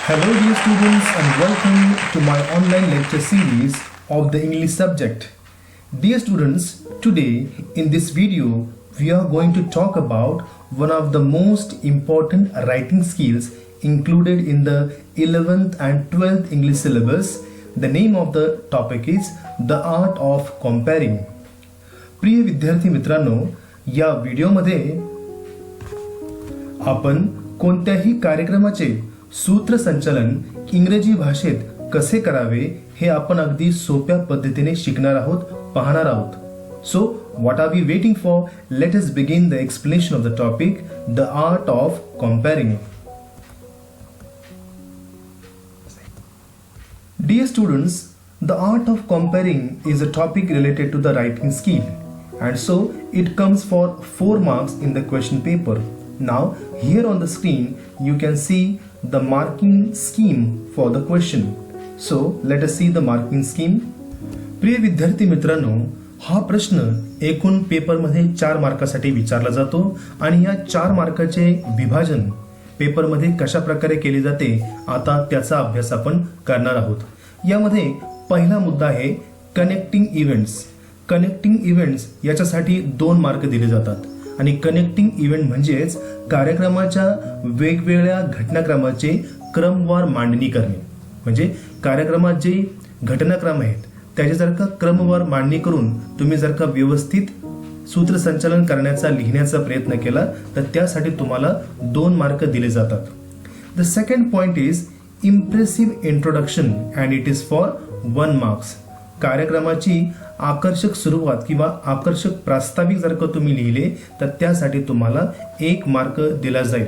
Hello dear students and welcome to my online lecture series of the English subject. Dear students, today in this video we are going to talk about one of the most important writing skills included in the 11th and 12th English syllabus. The name of the topic is the art of comparing. प्रिय विद्यार्थी मित्रांनो, या व्हिडिओमध्ये आपण कोणत्याही कार्यक्रमाचे सूत्रसंचालन इंग्रजी भाषेत कसे करावे हे आपण अगदी सोप्या पद्धतीने शिकणार आहोत, पाहणार आहोत. So what are we waiting for? Let us begin the explanation of the topic the art of compering. Dear students, the art of comparing is a topic related to the writing skill, and so it comes for 4 marks in the question paper. Now here on the screen you can see the marking scheme for the question. So let us see the marking scheme. प्रिय विद्यार्थी मित्रांनो, हा प्रश्न एकूण पेपरमध्ये 4 मार्कासाठी विचारला जातो आणि या 4 मार्काचे विभाजन पेपरमध्ये कशा प्रकारे केले जाते आता त्याचा अभ्यास आपण करणार आहोत. यामध्ये पहिला मुद्दा आहे कनेक्टिंग इव्हेंट्स. कनेक्टिंग इव्हेंट्स याच्यासाठी 2 मार्क दिले जातात आणि कनेक्टिंग इव्हेंट म्हणजेच कार्यक्रमाच्या वेगवेगळ्या घटनाक्रमाचे क्रमवार मांडणी करणे. म्हणजे कार्यक्रमात जे घटनाक्रम आहेत त्याचे जर का क्रमवार मांडणी करून तुम्ही जर का व्यवस्थित सूत्रसंचालन करण्याचा लिहिण्याचा प्रयत्न केला तर त्यासाठी तुम्हाला 2 मार्क दिले जातात. The second point is impressive introduction and it is for 1 marks. कार्यक्रमाची आकर्षक सुरुवात किंवा आकर्षक प्रास्ताविक जर का तुम्ही लिहिले तर त्यासाठी तुम्हाला 1 मार्क दिला जाईल.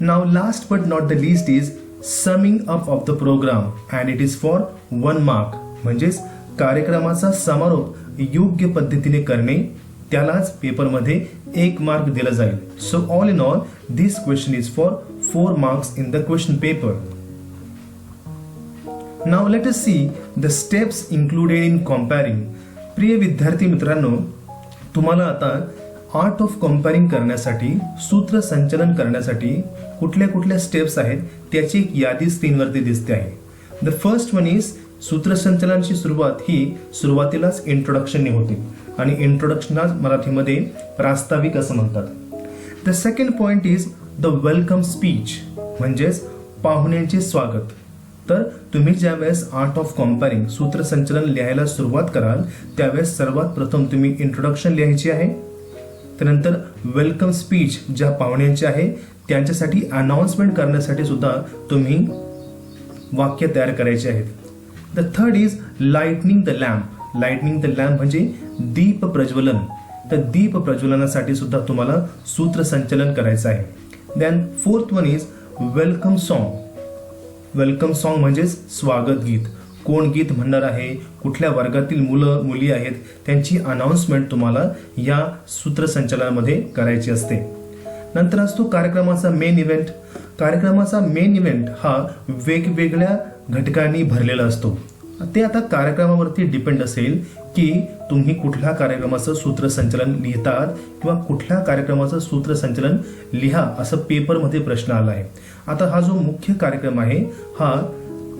Now last but not the least is summing up of the programme and it is for 1 mark. म्हणजेच कार्यक्रमाचा समारोप योग्य पद्धतीने करणे, त्यालाच पेपरमध्ये 1 मार्क दिला जाईल. So all in all this question is for 4 marks in the question paper. Now let us see the steps included in comparing. प्रिय विद्यार्थी मित्रांनो, तुम्हाला आता आर्ट ऑफ कंपेअरिंग करण्यासाठी, सूत्रसंचालन करण्यासाठी कुठल्या कुठल्या स्टेप्स आहेत त्याची एक यादी स्क्रीनवरती दिसते आहे. द फर्स्ट वन इज सूत्रसंचालनाची सुरुवात ही सुरुवातीलाच इंट्रोडक्शनने होते आणि इंट्रोडक्शनला मराठीमध्ये प्रास्ताविक असं म्हणतात. The second point is the welcome speech, म्हणजेच पाहुण्यांचे स्वागत. तर तुम्ही ज्यावेळेस आर्ट ऑफ कंपेअरिंग सूत्रसंचालन लिहायला सुरुवात कराल त्यावेळेस सर्वात प्रथम तुम्ही इंट्रोडक्शन लिहायची आहे. त्यानंतर वेलकम स्पीच ज्या पाहुण्यांचे आहे त्यांच्यासाठी अनाउन्समेंट करण्यासाठी सुद्धा तुम्ही वाक्य तयार करायचे आहेत. The third is lightning the lamp. Lightning the lamp म्हणजे दीप प्रज्वलन. तर दीप प्रज्वलनासाठी सुद्धा तुम्हाला सूत्रसंचालन करायचं आहे. Then fourth one is welcome song. Welcome song म्हणजेच स्वागत गीत. कोण गीत म्हणणार आहे, कुठल्या वर्गातील मुलं मुली आहेत त्यांची अनाउन्समेंट तुम्हाला या सूत्रसंचालनामध्ये करायची असते. नंतर असतो कार्यक्रमाचा मेन इव्हेंट. कार्यक्रमाचा मेन इव्हेंट हा वेगवेगळ्या घटकांनी भरलेला असतो. ते आता कार्यक्रमावरती डिपेंड असेल की तुम्ही कुठल्या कार्यक्रमाचं सूत्रसंचालन लिहितात किंवा कुठल्या कार्यक्रमाचं सूत्रसंचालन लिहा असं पेपरमध्ये प्रश्न आला आहे. आता हा जो मुख्य कार्यक्रम आहे हा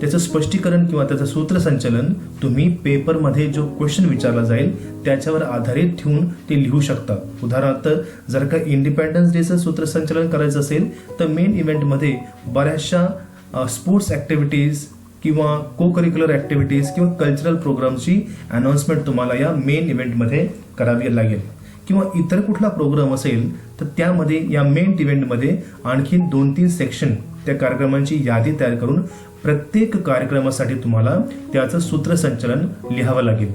त्याचं स्पष्टीकरण किंवा त्याचं सूत्रसंचालन तुम्ही पेपरमध्ये जो क्वेश्चन विचारला जाईल त्याच्यावर आधारित ठेवून ते लिहू शकता. उदाहरणार्थ जर का इंडिपेंडन्स डेचं सूत्रसंचालन करायचं असेल तर मेन इव्हेंटमध्ये बऱ्याचशा स्पोर्ट्स ऍक्टिव्हिटीज किंवा को करिक्युलर ऍक्टिव्हिटीज किंवा कल्चरल प्रोग्रामची अनाउन्समेंट तुम्हाला या मेन इव्हेंटमध्ये करावी लागेल. किंवा इतर कुठला प्रोग्राम असेल तर त्यामध्ये या मेन इव्हेंटमध्ये आणखीन 2-3 सेक्शन त्या कार्यक्रमांची यादी तयार करून प्रत्येक कार्यक्रमासाठी तुम्हाला त्याचं सूत्रसंचालन लिहावं लागेल.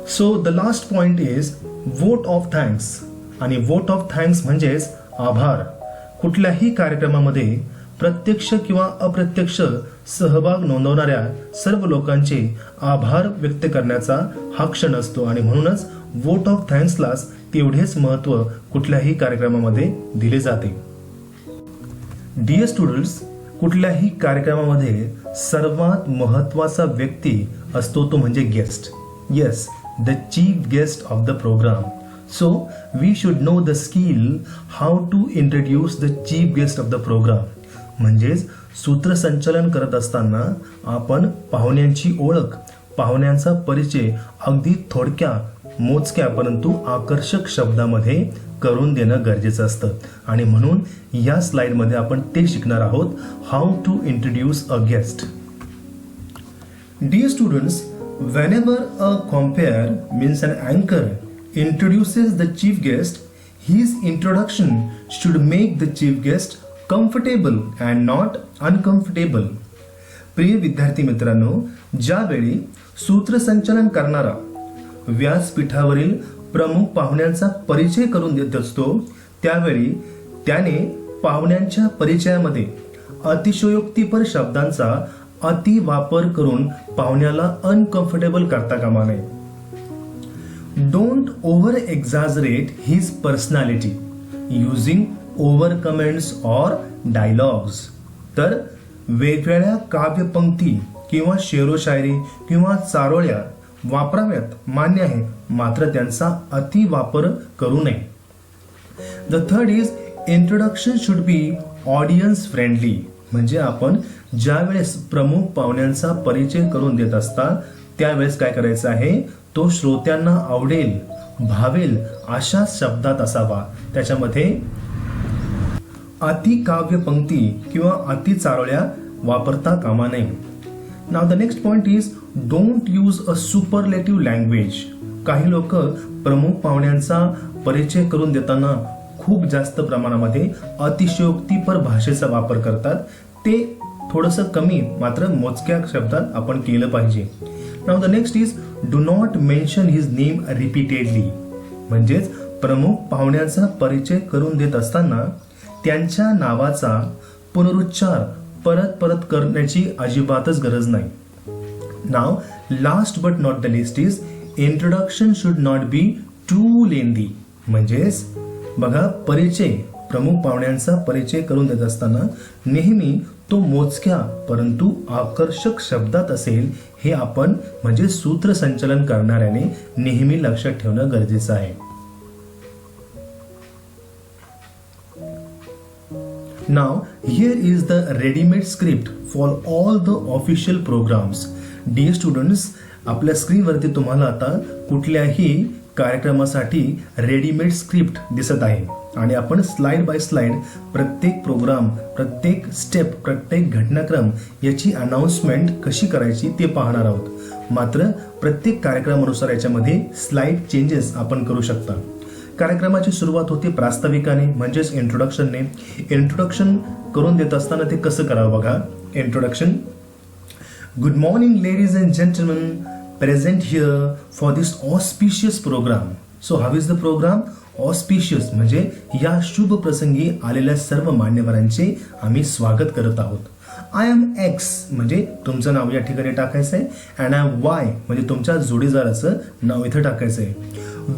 So the last point is vote of thanks. आणि वोट ऑफ थँक्स म्हणजेच आभार. कुठल्याही कार्यक्रमामध्ये प्रत्यक्ष किंवा अप्रत्यक्ष सहभाग नोंदवणाऱ्या सर्व लोकांचे आभार व्यक्त करण्याचा हा क्षण असतो आणि म्हणूनच वोट ऑफ थँक्सलाच तेवढेच महत्त्व कुठल्याही कार्यक्रमामध्ये दिले जाते. डिअर स्टुडंट्स, कुठल्याही कार्यक्रमामध्ये सर्वात महत्त्वाचा व्यक्ती असतो तो म्हणजे guest. Yes, the chief guest of the programme. So we should know the skill how to introduce the chief guest of the program. म्हणजेच सूत्रसंचालन करत असताना आपण पाहुण्यांची ओळख, पाहुण्यांचा परिचय अगदी थोडक्या, मोजक्या परंतु आकर्षक शब्दामध्ये करून देणं गरजेचं असतं. आणि म्हणून या स्लाइडमध्ये आपण ते शिकणार आहोत, how to introduce a guest. Dear students, whenever a compere means an anchor introduces the chief guest, his introduction should make the chief guest comfortable and not uncomfortable. प्रिय विद्यार्थी मित्रांनो, ज्यावेळी सूत्रसंचालन करणारा व्यासपीठावरील प्रमुख पाहुण्यांचा परिचय करून देत असतो, त्यावेळी त्याने पाहुण्यांच्या परिचयामध्ये अतिशयोक्तीपर शब्दांचा अति वापर करून पाहुण्याला अनकम्फर्टेबल करता कामा नये. Don't over exaggerate his personality using over comments or dialogues. तर वेगवेगळ्या काव्यपंक्ती किंवा शेरोशायरी किंवा चारोळ्या वापराव्यात, मान्य आहे, मात्र त्यांचा अति वापर करू नये. The third is introduction should be audience friendly. म्हणजे आपण ज्या वेळेस प्रमुख पाहुण्यांचा परिचय करून देत असता त्यावेळेस काय करायचं आहे, तो श्रोत्यांना आवडेल, भावेल अशा शब्दात असावा. त्याच्यामध्ये अति काव्य पंक्ती किंवा अति चारोळ्या वापरता कामा नये. नाव the next point is don't use a superlative language. काही लोक प्रमुख पाहुण्यांचा परिचय करून देताना खूप जास्त प्रमाणामध्ये अतिशयोक्तीपर भाषेचा वापर करतात. ते थोडंसं कमी मात्र मोजक्या शब्दात आपण केलं पाहिजे. नाव the next is do not mention his name repeatedly. म्हणजेच प्रमुख पाहुण्याचा परिचय करून देत असताना त्यांच्या नावाचा पुनरुच्चार परत परत करण्याची अजिबातच गरज नाही. Now last but not the list is introduction should not be too lengthy. म्हणजेच बघा, परिचय, प्रमुख पाहुण्यांचा परिचय करून देत असताना नेहमी तो मोजक्या परंतु आकर्षक शब्दात असेल, हे आपण म्हणजे सूत्रसंचालन करणाऱ्याने नेहमी लक्षात ठेवणं गरजेचं आहे. Now here is the readymade script for all the official programmes. Dear students, आपल्या स्क्रीनवरती तुम्हाला आता कुठल्याही कार्यक्रमासाठी रेडीमेड स्क्रिप्ट दिसत आहे आणि आपण स्लाइड बाय स्लाइड प्रत्येक प्रोग्राम, प्रत्येक स्टेप, प्रत्येक घटनाक्रम याची अनाउन्समेंट कशी करायची ते पाहणार आहोत. मात्र प्रत्येक कार्यक्रमानुसार याच्यामध्ये स्लाइड चेंजेस आपण करू शकता. कार्यक्रमाची सुरुवात होते प्रास्ताविकाने म्हणजेच इंट्रोडक्शनने. इंट्रोडक्शन करून देत असताना ते कसं करावं बघा. Introduction. Good morning ladies and gentleman present here for this auspicious program. So how is the program? Auspicious म्हणजे या शुभ प्रसंगी आलेल्या सर्व मान्यवरांचे आम्ही स्वागत करत आहोत. I am X म्हणजे तुमचं नाव या ठिकाणी टाकायचं आहे. And I am Y म्हणजे तुमच्या जोडीदाराचं नाव इथं टाकायचं आहे.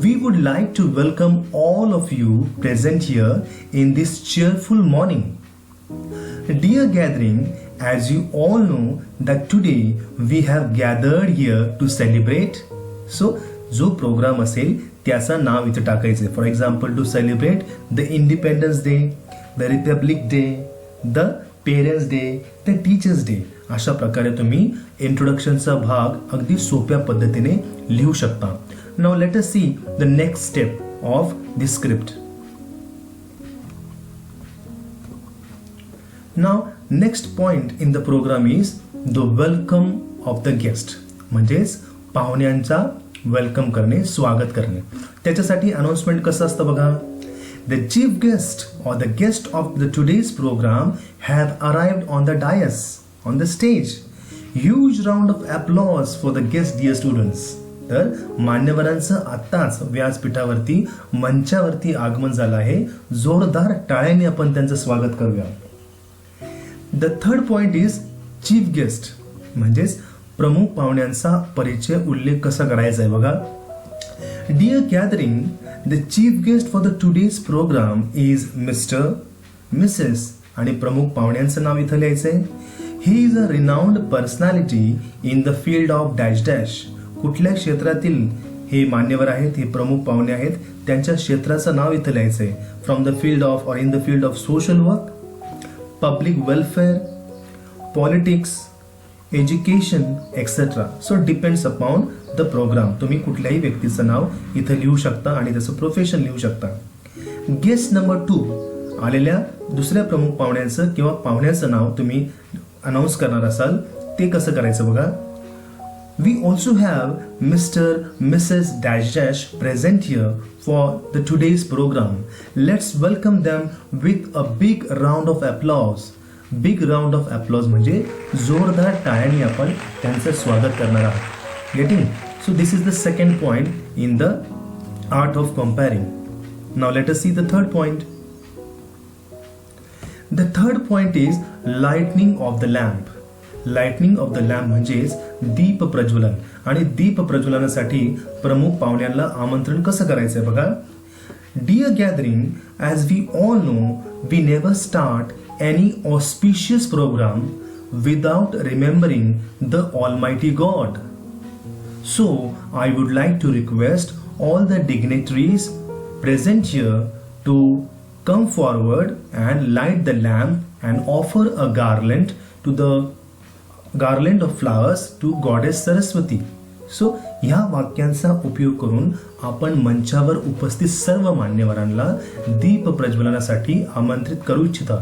We would like to welcome all of you present here in this cheerful morning. Dear gathering, as you all know that today we have gathered here to celebrate. So जो programme असेल त्याचं नाव इथे टाकायचं. For example, to celebrate the Independence Day, the Republic Day, the Parents Day, the Teachers Day. अशा प्रकारे तुम्ही इंट्रोडक्शनचा भाग अगदी सोप्या पद्धतीने लिहू शकता. Now let us see the next step of this script. Now next point in the program is the welcome of the guest. म्हणजेच पाहुण्यांचा वेलकम करणे, स्वागत करणे. त्याच्यासाठी अनाउन्समेंट कसं असतं बघा. The chief guest or the guest of the today's program have arrived on the dais, on the stage. Huge round of applause for the guest, dear students. तर मान्यवरांचं आत्ताच व्यासपीठावरती, मंचावरती आगमन झालं आहे. जोरदार टाळ्यांनी आपण त्यांचं स्वागत करूया. The third point is chief guest. म्हणजेच प्रमुख पाहुण्यांचा परिचय उल्लेख कसा करायचा आहे बघा. Dear gathering, the chief guest for the today's programme is mister, missus आणि प्रमुख पाहुण्यांचं नाव इथं लिहायचंय. He is a renowned personality in the field of dash dash. कुठल्या क्षेत्रातील हे मान्यवर आहेत, हे प्रमुख पाहुणे आहेत, त्यांच्या क्षेत्राचं नाव इथं लिहायचंय. From the field of, or in the field of social work, public welfare, politics, education etcetera. So depends upon the programme. तुम्ही कुठल्याही व्यक्तीचं नाव इथं लिहू शकता आणि त्याचं प्रोफेशन लिहू शकता. गेस्ट नंबर 2 आलेल्या दुसऱ्या प्रमुख पाहुण्यांचं किंवा पाहुण्याचं नाव तुम्ही अनाऊन्स करणार असाल, ते कसं करायचं बघा. We also have Mr. Mrs. Dash Dash present here for the today's program. Let's welcome them with a big round of applause. Big round of applause म्हणजे जोरदार टाळ्यांनी आपण त्यांचं स्वागत करणार आहोत. Getting? So this is the second point in the art of compering. Now let us see the third point. The third point is lightning of the lamp. Lightning of the lamp म्हणजेच दीप प्रज्वलन. आणि दीप प्रज्वलनासाठी प्रमुख पाहुण्यांना आमंत्रण कसं करायचंय बघा. Dear gathering, as we all know, we never start any auspicious program without remembering the Almighty God. So, I would like to request all the dignitaries present here to come forward and light the lamp and offer a garland of flowers to Goddess Saraswati. So ह्या वाक्यांचा उपयोग करून आपण मंचावर उपस्थित सर्व मान्यवरांना दीप प्रज्वलनासाठी आमंत्रित करू इच्छिता.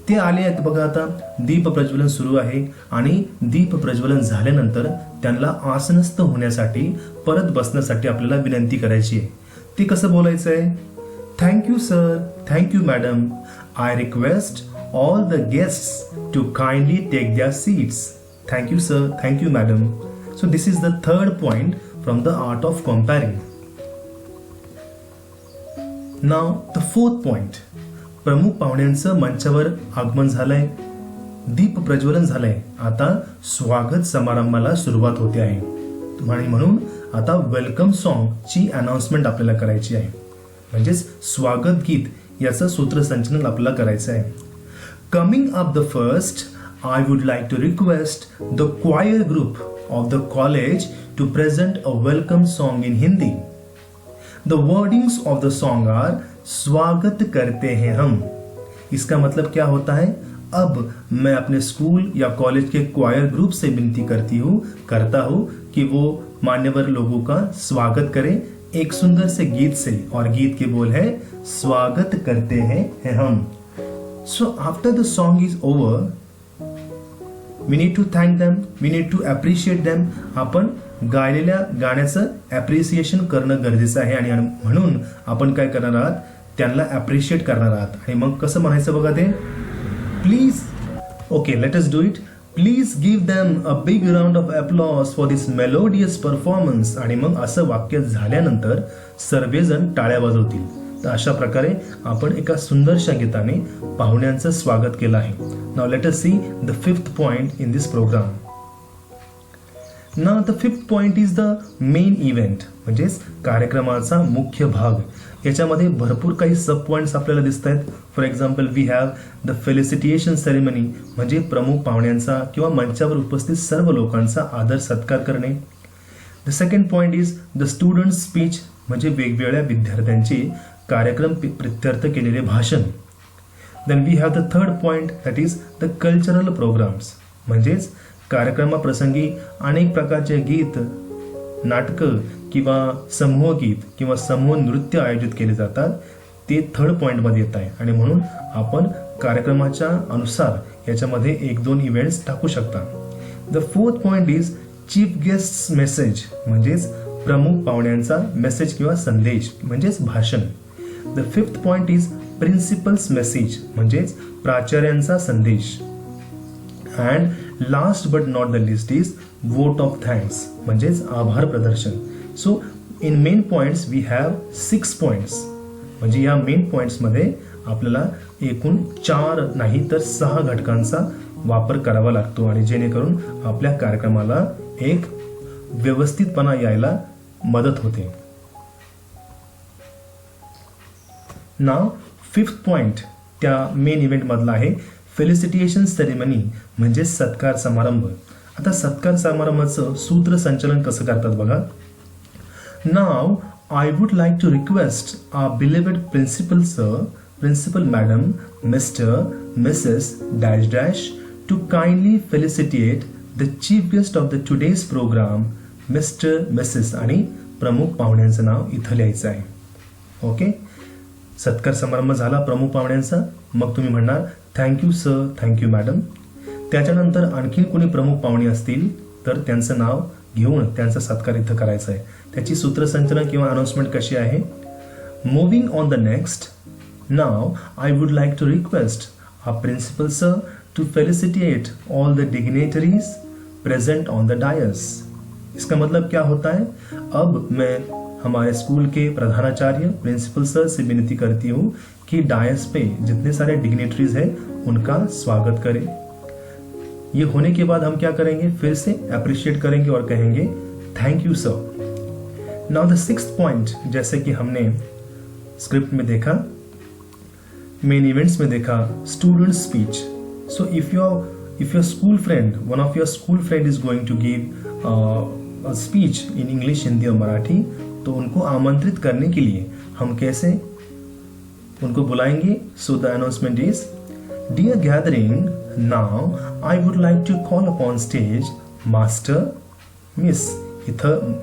ते आले आहेत बघा. आता दीप प्रज्वलन सुरू आहे आणि दीप प्रज्वलन झाल्यानंतर त्यांना आसनस्थ होण्यासाठी परत बसण्यासाठी आपल्याला विनंती करायची आहे. ते कसं बोलायचं आहे. Thank you sir, thank you madam. I request all the guests to kindly take their seats. Thank you sir, thank you madam. So this is the third point from the art of comparing. Now the fourth point. प्रमुख पाहुण्यांचं मंचावर आगमन झालंय, दीप प्रज्वलन झालंय. आता स्वागत समारंभाला सुरुवात होते आहे आणि म्हणून आता वेलकम सॉन्ग ची अनाउन्समेंट आपल्याला करायची आहे. म्हणजेच स्वागत गीत याचं सूत्रसंचलन आपल्याला करायचं आहे. Coming up the first, I would like to request the choir group of the college to present a welcome song in Hindi. The wordings of the song are स्वागत करते हैं हम. इसका मतलब क्या होता है. अब मैं अपने स्कूल या कॉलेज के क्वायर ग्रुप से विनती करता हूँ कि वो मान्यवर लोगों का स्वागत करें एक सुंदर से गीत से. और गीत के बोल है स्वागत करते हैं हम. So after the song is over, we need to thank them, we need to appreciate them. आपण गायलेल्या गाण्याचं ॲप्रिसिएशन करणं गरजेचं आहे आणि म्हणून आपण काय करणार आहात, त्यांना ॲप्रिशिएट करणार आहात. आणि मग कसं म्हणायचं बघा ते. Please, okay, let us do it. Please give them a big round of applause for this melodious performance. आणि मग असं वाक्य झाल्यानंतर सर्वजण टाळ्या वाजवतील. तर अशा प्रकारे आपण एका सुंदरशा गीताने पाहुण्यांचं स्वागत केलं आहे. Now let us see the fifth point in this program. Now the fifth point is the main event, म्हणजेच कार्यक्रमाचा मुख्य भाग. याच्यामध्ये भरपूर काही सब पॉइंट्स आपल्याला दिसत आहेत. For example we have the felicitation ceremony, म्हणजे प्रमुख पाहुण्यांचा किंवा मंचावर उपस्थित सर्व लोकांचा आदर सत्कार करणे. The second point is the student speech, म्हणजे वेगवेगळ्या विद्यार्थ्यांचे कार्यक्रम प्रित्यर्थ केलेले भाषण. Then we have the third point, that is the cultural programs. म्हणजेच कार्यक्रमाप्रसंगी अनेक प्रकारचे गीत, नाटकं किंवा समूह गीत किंवा समूह नृत्य आयोजित केले जातात. ते थर्ड पॉइंट मध्ये येत आहे आणि म्हणून आपण कार्यक्रमाच्या अनुसार याच्यामध्ये 1-2 इव्हेंट्स टाकू शकता. The fourth point is chief guest message, म्हणजेच प्रमुख पाहुण्यांचा मेसेज किंवा संदेश म्हणजेच भाषण. The fifth point is principal's message, म्हणजेच प्राचार्यांचा संदेश. And last but not the list is vote of thanks, म्हणजेच आभार प्रदर्शन. So in main points we have 6 points. म्हणजे या मेन पॉइंट्समध्ये आपल्याला एकूण 4 नाही तर 6 घटकांचा वापर करावा लागतो आणि जेणेकरून आपल्या कार्यक्रमाला एक व्यवस्थितपणा यायला मदत होते. नाव फिफ्थ पॉइंट त्या मेन इव्हेंट मधला आहे फेलिसिटेशन सेरेमनी, म्हणजे सत्कार समारंभ. आता सत्कार समारंभाचं सूत्रसंचलन कसं करतात बघा. नाव I would like to request our beloved principal sir principal madam mister missus dash dash to kindly felicitate the chief guest of the today's programme mister missus आणि प्रमुख पाहुण्यांचं नाव इथं लिहायचं आहे. ओके, सत्कार समारंभ झाला प्रमुख पाहुण्यांचा, मग तुम्ही म्हणणार थँक्यू सर, थँक्यू मॅडम. त्याच्यानंतर आणखी कोणी प्रमुख पाहुणे असतील तर त्यांचं नाव घेऊन त्यांचा सत्कार इथं करायचा आहे. त्याची सूत्रसंचलन किंवा अनाउन्समेंट कशी आहे? मूव्हिंग ऑन द नेक्स्ट, नाव I would like to request our principal sir to felicitate all the dignitaries present on the dais. इसका मतलब क्या होता है? अब मैं हमारे स्कूल के प्रधानाचार्य प्रिंसिपल सर से विनती करती हूँ कि डायस पे जितने सारे डिग्नेटरीज हैं उनका स्वागत करें. ये होने के बाद हम क्या करेंगे? फिर से अप्रिशिएट करेंगे और कहेंगे thank you sir. Now the sixth point, जैसे कि हमने स्क्रिप्ट में देखा, मेन इवेंट्स में देखा, student speech. So if your school friend, one of your school friend is going to give speech in English, Hindi और मराठी, तो उनको आमंत्रित करने के लिए हम कैसे उनको बुलाएंगे? So the announcement is dear gathering, now I would like to call upon stage master miss. इथं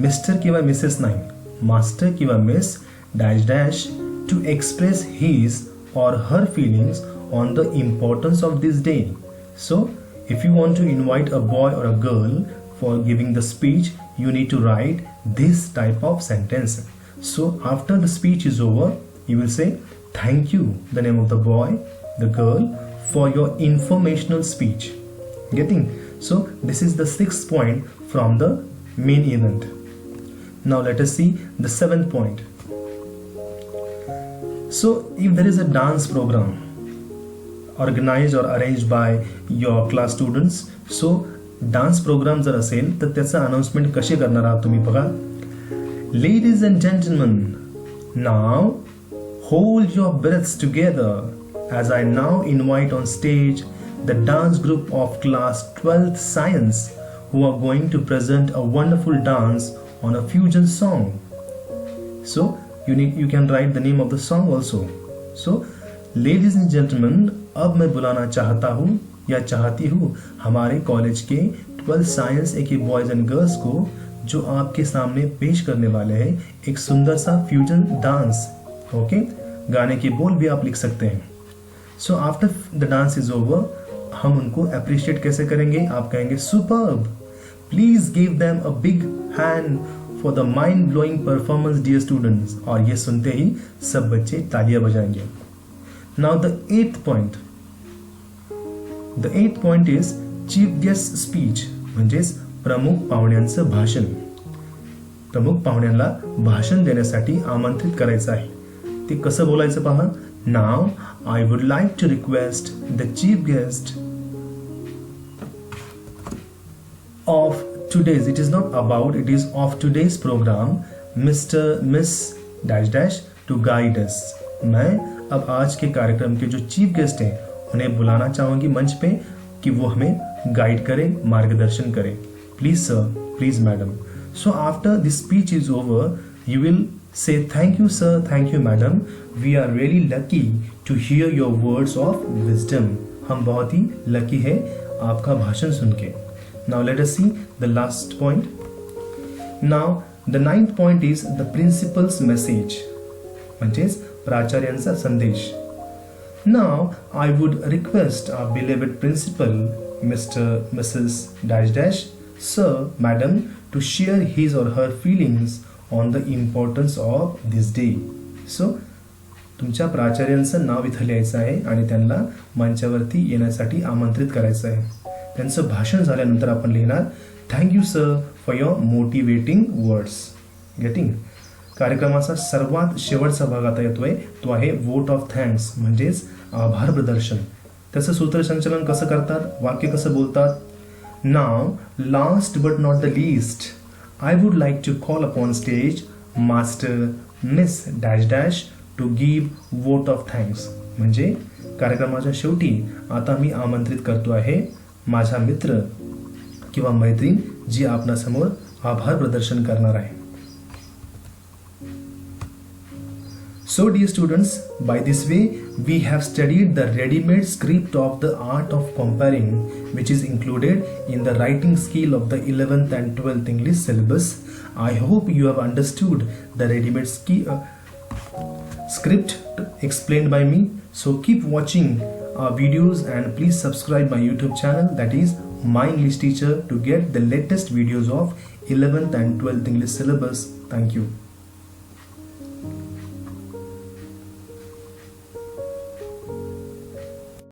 मिस्टर किंवा मिसेस नाही, मास्टर किंवा miss dash dash to express his or her feelings on the importance of this day. So if you want to invite a boy or a girl for giving the speech, you need to write this type of sentence. So after the speech is over, you will say thank you, the name of the boy, the girl, for your informational speech. Getting? So this is the sixth point from the main event. Now let us see the seventh point. So if there is a dance program organized or arranged by your class students, so dance program जर असेल तर त्याचं announcement कसे करणार आहात तुम्ही बघा. Ladies and gentlemen, now hold your breaths together as I now invite on stage the dance group of class 12th science who are going to present a wonderful dance on a fusion song. So you can write the name of the song also. So ladies and gentlemen, अब मैं बुलाना चाहता हूँ या चाहती हूँ हमारे college के 12 science के boys end girls को, जो आपके सामने पेश करने वाले हैं एक सुंदर सा फ्यूजन डांस. ओके, गाने के बोल भी आप लिख सकते हैं. So after the dance is over, हम उनको अप्रिशिएट कैसे करेंगे? आप कहेंगे superb, please give them a big hand for the mind blowing performance dear students. और ये सुनते ही सब बच्चे तालियां बजाएंगे. Now the eighth point is chief guest speech, म्हणजेच प्रमुख पाहुण्यांचं भाषण. प्रमुख पाहुण्यांना भाषण देण्यासाठी आमंत्रित करायचं आहे. ते कसं बोलायचं पहा. Now I would like to request the chief guest of today's, it is not about, it is of today's program, Mr. Miss dash dash to guide us. मैं अब आज के कार्यक्रम के जो चीफ गेस्ट हैं उन्हें बुलाना चाहूंगी मंच पे कि वो हमें गाइड करें, मार्गदर्शन करें. Please sir, please madam. So after this speech is over, you will say thank you sir, thank you madam, we are really lucky to hear your words of wisdom. हम बहुत ही लकी है आपका भाषण सुन के. Now let us see the last point. Now the ninth point is the principal's message, म्हणजेच प्राचार्यांचा संदेश. Now I would request our beloved principal, Mr. Mrs. dash dash, sir, madam, to share his or her feelings on the importance of this day. So तुमच्या प्राचार्यांचं नाव इथं लिहायचं आहे आणि त्यांना मंचावरती येण्यासाठी आमंत्रित करायचं आहे. त्यांचं भाषण झाल्यानंतर आपण लिहिणार thank you sir for your motivating words. Getting? कार्यक्रमाचा सर्वात शेवटचा भाग आता येतोय, तो आहे वोट ऑफ थँक्स, म्हणजेच आभार प्रदर्शन. त्याचं सूत्रसंचलन कसं करतात, वाक्य कसं बोलतात. Now last but not the least, I would like to call upon stage Master Miss dash dash to give vote of thanks. म्हणजे कार्यक्रमाच्या शेवटी आता मी आमंत्रित करतो आहे माझा मित्र किंवा मैत्रीण जी आपणासमोर आभार प्रदर्शन करणार आहे. So dear students, by this way we have studied the ready-made script of the art of comparing, which is included in the writing skill of the 11th and 12th English syllabus. I hope you have understood the ready-made script explained by me. So keep watching our videos and please subscribe my YouTube channel, that is My English Teacher, to get the latest videos of 11th and 12th English syllabus. Thank you.